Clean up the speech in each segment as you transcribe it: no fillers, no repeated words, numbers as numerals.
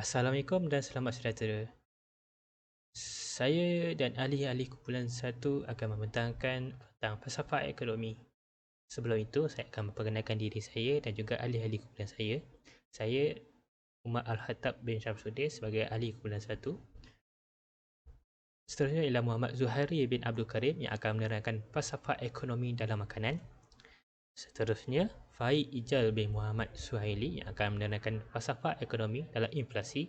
Assalamualaikum dan selamat sejahtera. Saya dan ahli-ahli kumpulan satu akan membentangkan tentang falsafah ekonomi. Sebelum itu, saya akan memperkenalkan diri saya dan juga ahli-ahli kumpulan saya. Saya Umar Al-Khattab bin Syamsuddin sebagai ahli kumpulan satu. Seterusnya ialah Muhammad Zuhairi bin Abdul Karim yang akan menerangkan falsafah ekonomi dalam makanan. Seterusnya, Faik Ijal bin Muhammad Suhaili yang akan menerangkan falsafah ekonomi dalam inflasi.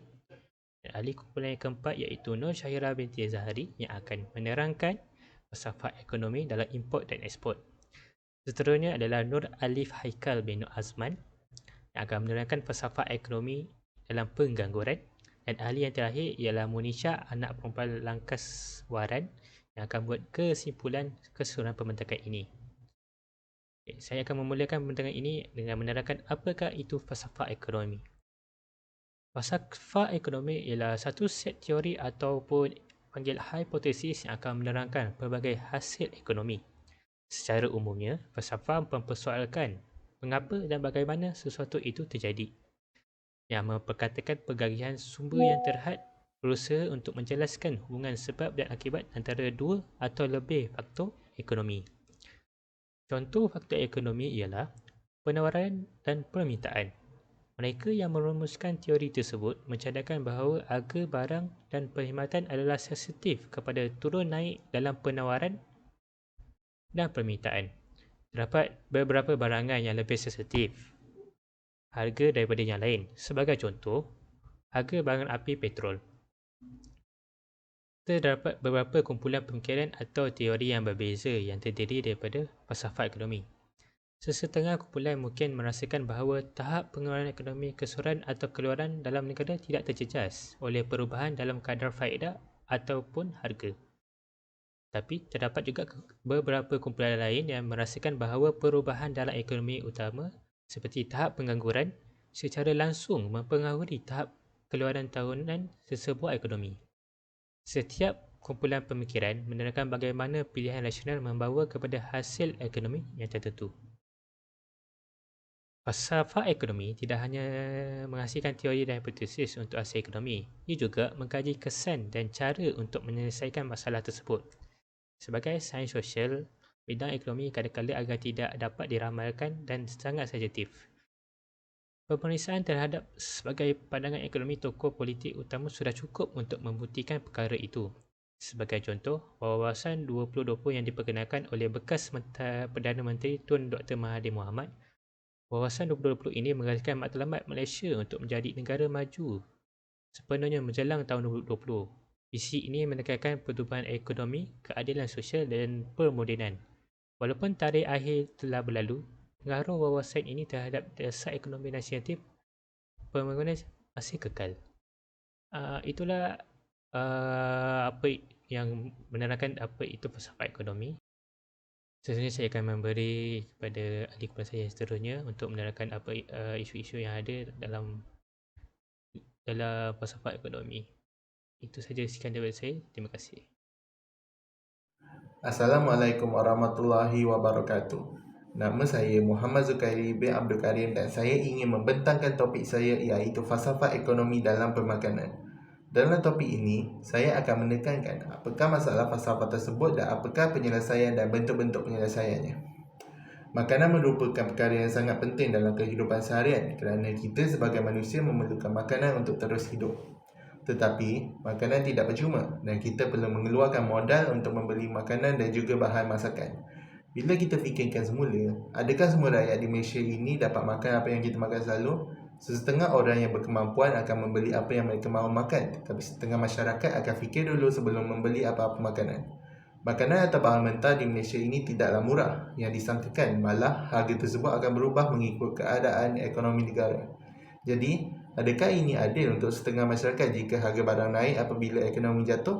Dan ahli kumpulan yang keempat iaitu Nur Syahira binti Zahari yang akan menerangkan falsafah ekonomi dalam import dan ekspor. Seterusnya adalah Nur Alif Haikal bin Nur Azman yang akan menerangkan falsafah ekonomi dalam pengangguran. Dan ahli yang terakhir ialah Munisha, anak perempuan Langkaswaran yang akan buat kesimpulan keseluruhan pembentakan ini. Saya akan memulakan pembentakan ini dengan menerangkan apakah itu falsafah ekonomi. Falsafah ekonomi ialah satu set teori ataupun panggil hipotesis yang akan menerangkan pelbagai hasil ekonomi. Secara umumnya, falsafah mempersoalkan mengapa dan bagaimana sesuatu itu terjadi, yang memperkatakan pergarian sumber yang terhad, berusaha untuk menjelaskan hubungan sebab dan akibat antara dua atau lebih faktor ekonomi. Contoh faktor ekonomi ialah penawaran dan permintaan. Mereka yang merumuskan teori tersebut mencadangkan bahawa harga barang dan perkhidmatan adalah sensitif kepada turun naik dalam penawaran dan permintaan. Terdapat beberapa barangan yang lebih sensitif harga daripada yang lain. Sebagai contoh, harga barangan api petrol. Terdapat beberapa kumpulan pemikiran atau teori yang berbeza yang terdiri daripada falsafah ekonomi. Sesetengah kumpulan mungkin merasakan bahawa tahap pengeluaran ekonomi keseluruhan atau keluaran dalam negara tidak terjejas oleh perubahan dalam kadar faedah ataupun harga. Tapi terdapat juga beberapa kumpulan lain yang merasakan bahawa perubahan dalam ekonomi utama seperti tahap pengangguran secara langsung mempengaruhi tahap keluaran tahunan sesebuah ekonomi. Setiap kumpulan pemikiran menerangkan bagaimana pilihan rasional membawa kepada hasil ekonomi yang tertentu. Falsafah ekonomi tidak hanya menghasilkan teori dan hipotesis untuk hasil ekonomi, ia juga mengkaji kesan dan cara untuk menyelesaikan masalah tersebut. Sebagai sains sosial, bidang ekonomi kadang-kadang agak tidak dapat diramalkan dan sangat sensitif. Pemeriksaan terhadap sebagai pandangan ekonomi tokoh politik utama sudah cukup untuk membuktikan perkara itu. Sebagai contoh, wawasan 2020 yang diperkenalkan oleh bekas Perdana Menteri Tun Dr. Mahathir Mohamad. Wawasan 2020 ini menghasilkan matlamat Malaysia untuk menjadi negara maju sepenuhnya menjelang tahun 2020. Visi ini menekankan pertumbuhan ekonomi, keadilan sosial dan permodenan. Walaupun tarikh akhir telah berlalu, pengaruh wawasan ini terhadap dasar ekonomi nasionatif pembangunan masih kekal. Itulah apa yang menerangkan apa itu falsafah ekonomi. Seterusnya saya akan memberi kepada ahli kumpulan saya seterusnya untuk menerangkan apa isu-isu yang ada dalam falsafah ekonomi. Itu saja sekian daripada saya. Terima kasih. Assalamualaikum warahmatullahi wabarakatuh. Nama saya Muhammad Zukairi bin Abdul Karim dan saya ingin membentangkan topik saya iaitu falsafah ekonomi dalam pemakanan. Dalam topik ini, saya akan menekankan apakah masalah falsafah tersebut dan apakah penyelesaian dan bentuk-bentuk penyelesaiannya. Makanan merupakan perkara yang sangat penting dalam kehidupan seharian kerana kita sebagai manusia memerlukan makanan untuk terus hidup. Tetapi, makanan tidak percuma dan kita perlu mengeluarkan modal untuk membeli makanan dan juga bahan masakan. Bila kita fikirkan semula, adakah semua rakyat di Malaysia ini dapat makan apa yang kita makan selalu? Sesetengah orang yang berkemampuan akan membeli apa yang mereka mahu makan, tetapi setengah masyarakat akan fikir dulu sebelum membeli apa-apa makanan. Makanan atau bahan mentah di Malaysia ini tidaklah murah, yang disangkakan malah harga tersebut akan berubah mengikut keadaan ekonomi negara. Jadi, adakah ini adil untuk setengah masyarakat jika harga barang naik apabila ekonomi jatuh?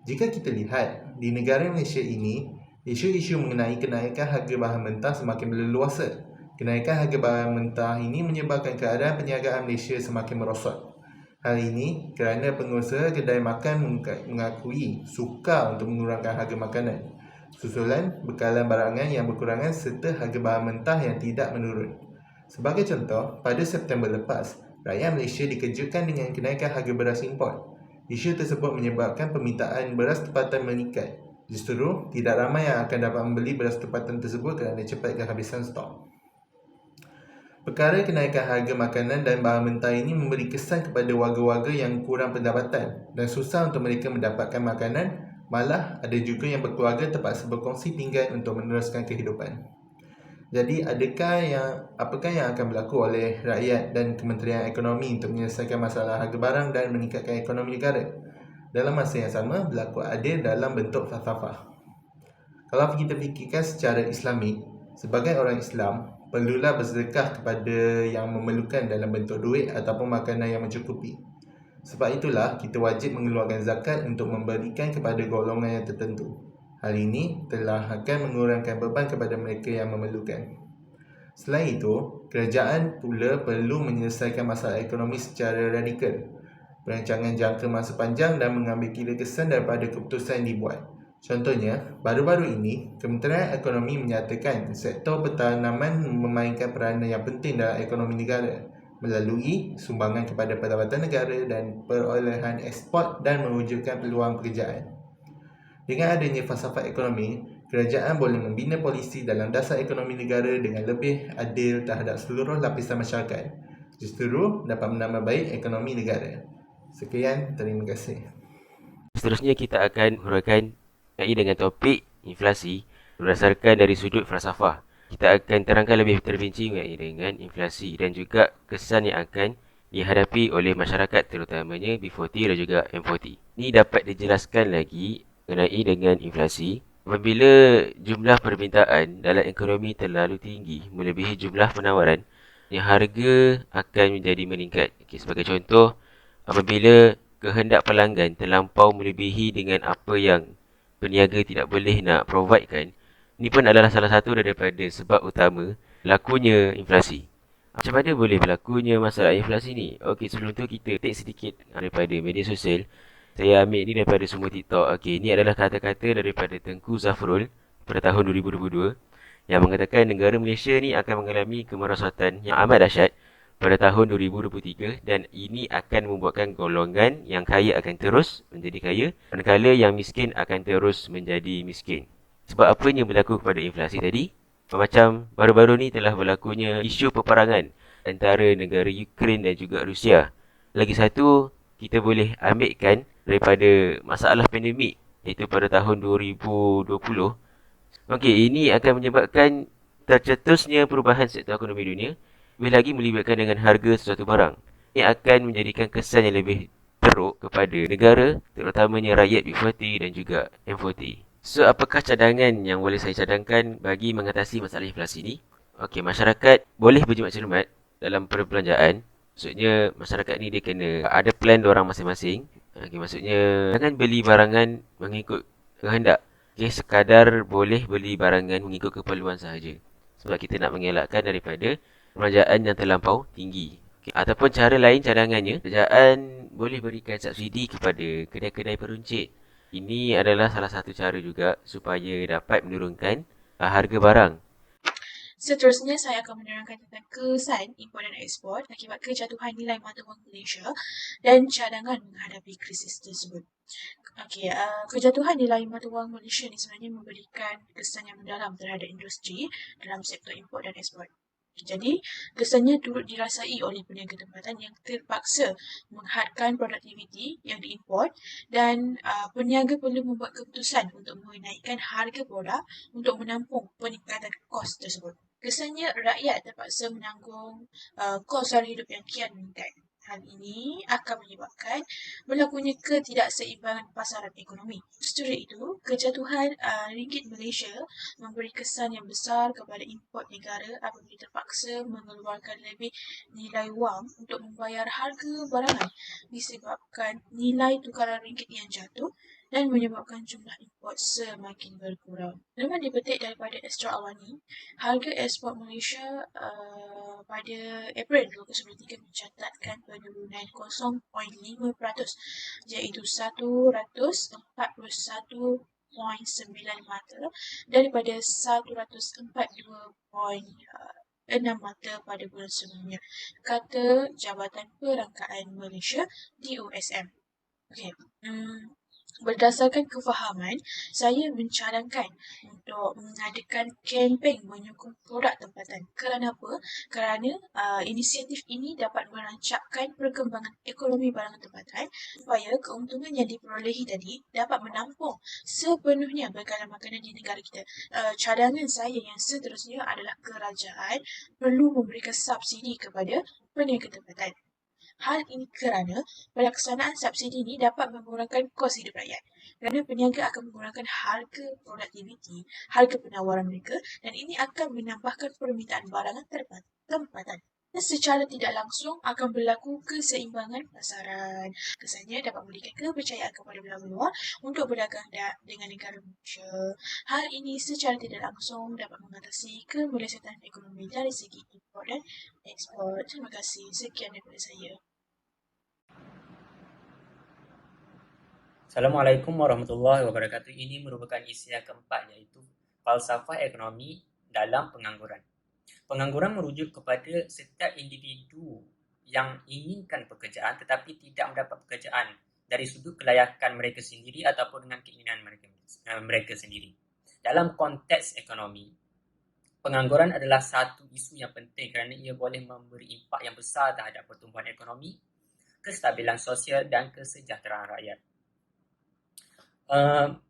Jika kita lihat, di negara Malaysia ini, isu-isu mengenai kenaikan harga bahan mentah semakin berleluasa. Kenaikan harga bahan mentah ini menyebabkan keadaan perniagaan Malaysia semakin merosot. Hal ini kerana pengusaha kedai makan mengakui sukar untuk mengurangkan harga makanan, susulan bekalan barangan yang berkurangan serta harga bahan mentah yang tidak menurun. Sebagai contoh, pada September lepas, Rakyat Malaysia dikejutkan dengan kenaikan harga beras import. Isu tersebut menyebabkan permintaan beras tempatan meningkat. Justru, tidak ramai yang akan dapat membeli beras tempatan tersebut kerana cepat kehabisan stok. Perkara kenaikan harga makanan dan bahan mentah ini memberi kesan kepada warga-warga yang kurang pendapatan dan susah untuk mereka mendapatkan makanan. Malah, ada juga yang berkeluarga terpaksa berkongsi pinggan untuk meneruskan kehidupan. Jadi, apakah yang akan berlaku oleh rakyat dan Kementerian Ekonomi untuk menyelesaikan masalah harga barang dan meningkatkan ekonomi negara? Dalam masa yang sama, berlaku adil dalam bentuk falsafah. Kalau kita fikirkan secara Islamik, sebagai orang Islam, perlulah bersedekah kepada yang memerlukan dalam bentuk duit ataupun makanan yang mencukupi. Sebab itulah, kita wajib mengeluarkan zakat untuk memberikan kepada golongan yang tertentu. Hal ini telah akan mengurangkan beban kepada mereka yang memerlukan. Selain itu, kerajaan pula perlu menyelesaikan masalah ekonomi secara radikal, perancangan jangka masa panjang dan mengambil kira kesan daripada keputusan yang dibuat. Contohnya, baru-baru ini, Kementerian Ekonomi menyatakan sektor pertanaman memainkan peranan yang penting dalam ekonomi negara melalui sumbangan kepada pendapatan negara dan perolehan ekspor dan mewujudkan peluang pekerjaan. Dengan adanya falsafat ekonomi, kerajaan boleh membina polisi dalam dasar ekonomi negara dengan lebih adil terhadap seluruh lapisan masyarakat. Justru dapat menambah baik ekonomi negara. Sekian, terima kasih. Seterusnya kita akan huraikan berkait dengan topik inflasi berdasarkan dari sudut falsafah. Kita akan terangkan lebih terperinci berkait dengan inflasi dan juga kesan yang akan dihadapi oleh masyarakat terutamanya B40 dan juga M40. Ini dapat dijelaskan lagi mengenai dengan inflasi apabila jumlah permintaan dalam ekonomi terlalu tinggi melebihi jumlah penawaran, yang harga akan menjadi meningkat. Sebagai contoh, apabila kehendak pelanggan terlampau melebihi dengan apa yang peniaga tidak boleh nak providekan, ini pun adalah salah satu daripada sebab utama berlakunya inflasi. Macam mana boleh berlakunya masalah inflasi ni? Okey, sebelum tu kita take sedikit daripada media sosial. Saya ambil ni daripada semua TikTok. Okey, ini adalah kata-kata daripada Tengku Zafrul pada tahun 2022 yang mengatakan negara Malaysia ni akan mengalami kemerosatan yang amat dahsyat pada tahun 2023 dan ini akan membuatkan golongan yang kaya akan terus menjadi kaya manakala yang miskin akan terus menjadi miskin. Sebab apa yang berlaku kepada inflasi tadi? Macam baru-baru ni telah berlakunya isu peperangan antara negara Ukraine dan juga Rusia. Lagi satu, kita boleh ambilkan daripada masalah pandemik iaitu pada tahun 2020. Okey, ini akan menyebabkan tercetusnya perubahan sektor ekonomi dunia, lebih lagi melibatkan dengan harga sesuatu barang. Ini akan menjadikan kesan yang lebih teruk kepada negara, terutamanya rakyat B40 dan juga M40. So, apakah cadangan yang boleh saya cadangkan bagi mengatasi masalah inflasi ni? Okey, masyarakat boleh berjimat cermat dalam perbelanjaan. Maksudnya, masyarakat ni dia kena ada plan diorang masing-masing. Okey, maksudnya, jangan beli barangan mengikut kehendak. Okey, sekadar boleh beli barangan mengikut keperluan sahaja. Sebab kita nak mengelakkan daripada perbelanjaan yang terlampau tinggi. Okay. Ataupun cara lain cadangannya, kerajaan boleh berikan subsidi kepada kedai-kedai peruncit. Ini adalah salah satu cara juga supaya dapat menurunkan harga barang. Seterusnya, saya akan menerangkan tentang kesan import dan ekspor akibat kejatuhan nilai mata wang Malaysia dan cadangan menghadapi krisis tersebut. Okey, kejatuhan nilai mata wang Malaysia ni sebenarnya memberikan kesan yang mendalam terhadap industri dalam sektor import dan ekspor. Jadi, kesannya turut dirasai oleh peniaga tempatan yang terpaksa menghadkan produktiviti yang diimport dan peniaga perlu membuat keputusan untuk menaikkan harga produk untuk menampung peningkatan kos tersebut. Kesannya rakyat terpaksa menanggung kos sara hidup yang kian meningkat. Hal ini akan menyebabkan berlakunya ketidakseimbangan pasaran ekonomi. Setelah itu, kejatuhan ringgit Malaysia memberi kesan yang besar kepada import negara apabila terpaksa mengeluarkan lebih nilai wang untuk membayar harga barangan disebabkan nilai tukaran ringgit yang jatuh dan menyebabkan jumlah import semakin berkurang. Dengan dipetik daripada Astra Awani, harga ekspor Malaysia pada April 2023 mencatatkan penurunan 0.5% iaitu 141.9 mata daripada 142 6 mata pada bulan sebelumnya, kata Jabatan Perangkaan Malaysia DOSM. Okey. Berdasarkan kefahaman, saya mencadangkan untuk mengadakan kempen menyokong produk tempatan. Kerana apa? Kerana inisiatif ini dapat merancangkan perkembangan ekonomi barangan tempatan supaya keuntungan yang diperolehi tadi dapat menampung sepenuhnya bekalan makanan di negara kita. Cadangan saya yang seterusnya adalah kerajaan perlu memberikan subsidi kepada peniaga tempatan. Hal ini kerana pelaksanaan subsidi ini dapat mengurangkan kos hidup rakyat. Kerana peniaga akan mengurangkan harga produktiviti, harga penawaran mereka dan ini akan menambahkan permintaan barangan tempatan. Dan secara tidak langsung akan berlaku keseimbangan pasaran. Kesannya dapat memberikan kepercayaan kepada belah luar untuk berdagang dengan negara Malaysia. Hal ini secara tidak langsung dapat mengatasi kemelesetan ekonomi dari segi import dan ekspor. Terima kasih. Sekian daripada saya. Assalamualaikum warahmatullahi wabarakatuh. Ini merupakan isi yang keempat, iaitu falsafah ekonomi dalam pengangguran. Pengangguran merujuk kepada setiap individu yang inginkan pekerjaan tetapi tidak mendapat pekerjaan dari sudut kelayakan mereka sendiri ataupun dengan keinginan mereka sendiri. Dalam konteks ekonomi, pengangguran adalah satu isu yang penting kerana ia boleh memberi impak yang besar terhadap pertumbuhan ekonomi, kestabilan sosial dan kesejahteraan rakyat.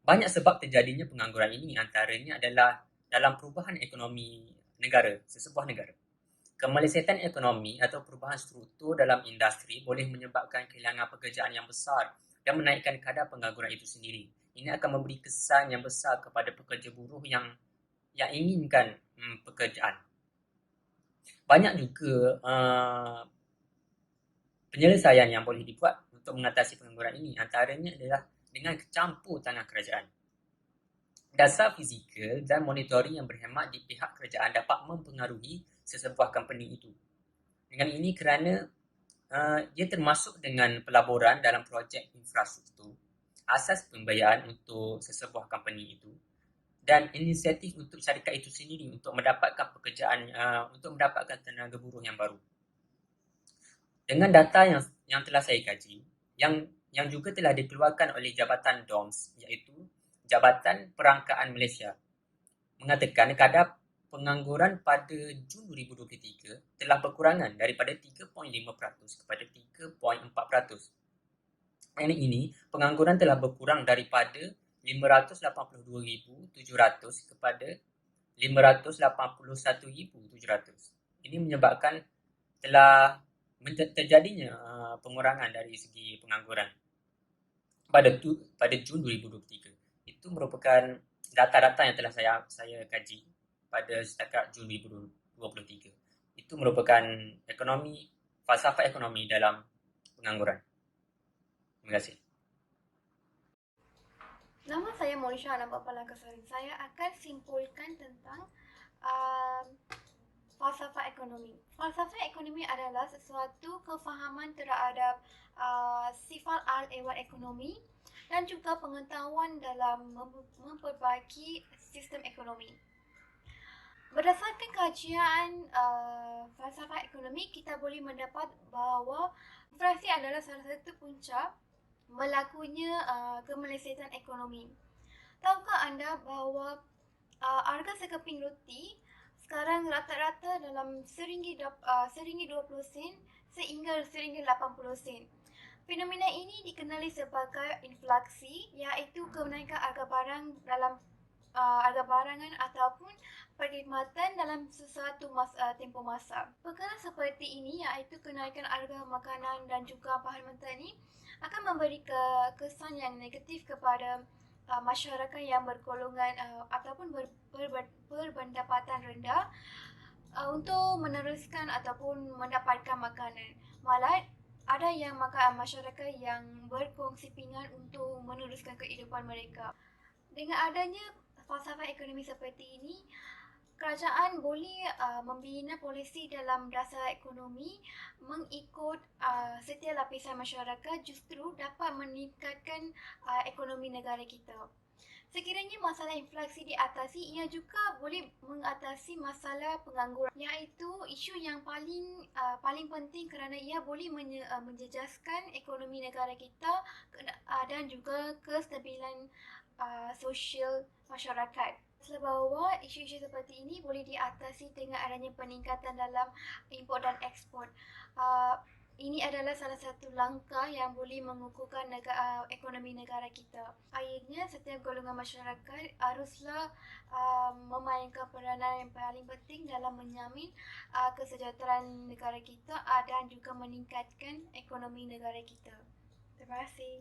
Banyak sebab terjadinya pengangguran ini, antaranya adalah dalam perubahan ekonomi sesebuah negara. Kemelesetan ekonomi atau perubahan struktur dalam industri boleh menyebabkan kehilangan pekerjaan yang besar dan menaikkan kadar pengangguran itu sendiri. Ini akan memberi kesan yang besar kepada pekerja buruh yang inginkan pekerjaan. Banyak juga penyelesaian yang boleh dibuat untuk mengatasi pengangguran ini, antaranya adalah dengan campur tangan kerajaan. Dasar fizikal dan monitoring yang berhemat di pihak kerajaan dapat mempengaruhi sesebuah company itu. Dengan ini kerana ia termasuk dengan pelaburan dalam projek infrastruktur, asas pembiayaan untuk sesebuah company itu dan inisiatif untuk syarikat itu sendiri untuk mendapatkan pekerjaan, untuk mendapatkan tenaga buruh yang baru. Dengan data yang telah saya kaji, yang juga telah dikeluarkan oleh Jabatan DOMS, iaitu Jabatan Perangkaan Malaysia, mengatakan kadar pengangguran pada Jun 2023 telah berkurangan daripada 3.5% kepada 3.4%. Yang ini, pengangguran telah berkurang daripada 582,700 kepada 581,700. Ini menyebabkan telah terjadinya pengurangan dari segi pengangguran pada Jun 2023. Itu merupakan data-data yang telah saya kaji pada setakat Jun 2023. Itu merupakan falsafah ekonomi dalam pengangguran. Terima kasih. Nama saya Monisha Anambapalakasari. Saya akan simpulkan tentang falsafah ekonomi. Falsafah ekonomi adalah sesuatu kefahaman terhadap sifat al-ehwal ekonomi dan juga pengetahuan dalam memperbaiki sistem ekonomi. Berdasarkan kajian falsafah ekonomi, kita boleh mendapat bahawa inflasi adalah salah satu punca berlakunya kemelesetan ekonomi. Tahukah anda bahawa harga sekeping roti sekarang rata-rata dalam RM1.20 sehingga RM1.80. Fenomena ini dikenali sebagai inflasi, iaitu kenaikan harga barang dalam harga barangan ataupun perkhidmatan dalam sesuatu tempoh masa. Perkara seperti ini, iaitu kenaikan harga makanan dan juga bahan mentah ini akan memberi kesan yang negatif kepada masyarakat yang bergolongan ataupun berpendapatan rendah untuk meneruskan ataupun mendapatkan makanan. Malah ada yang masyarakat yang berkongsi pinggan untuk meneruskan kehidupan mereka. Dengan adanya falsafah ekonomi seperti ini, kerajaan boleh membina polisi dalam dasar ekonomi mengikut setiap lapisan masyarakat, justru dapat meningkatkan ekonomi negara kita. Sekiranya masalah inflasi diatasi, ia juga boleh mengatasi masalah pengangguran, iaitu isu yang paling penting kerana ia boleh menjejaskan ekonomi negara kita dan juga kestabilan sosial masyarakat. Bahawa isu-isu seperti ini boleh diatasi dengan adanya peningkatan dalam import dan ekspor. Ini adalah salah satu langkah yang boleh mengukuhkan ekonomi negara kita. Akhirnya, setiap golongan masyarakat haruslah memainkan peranan yang paling penting dalam menjamin kesejahteraan negara kita dan juga meningkatkan ekonomi negara kita. Terima kasih.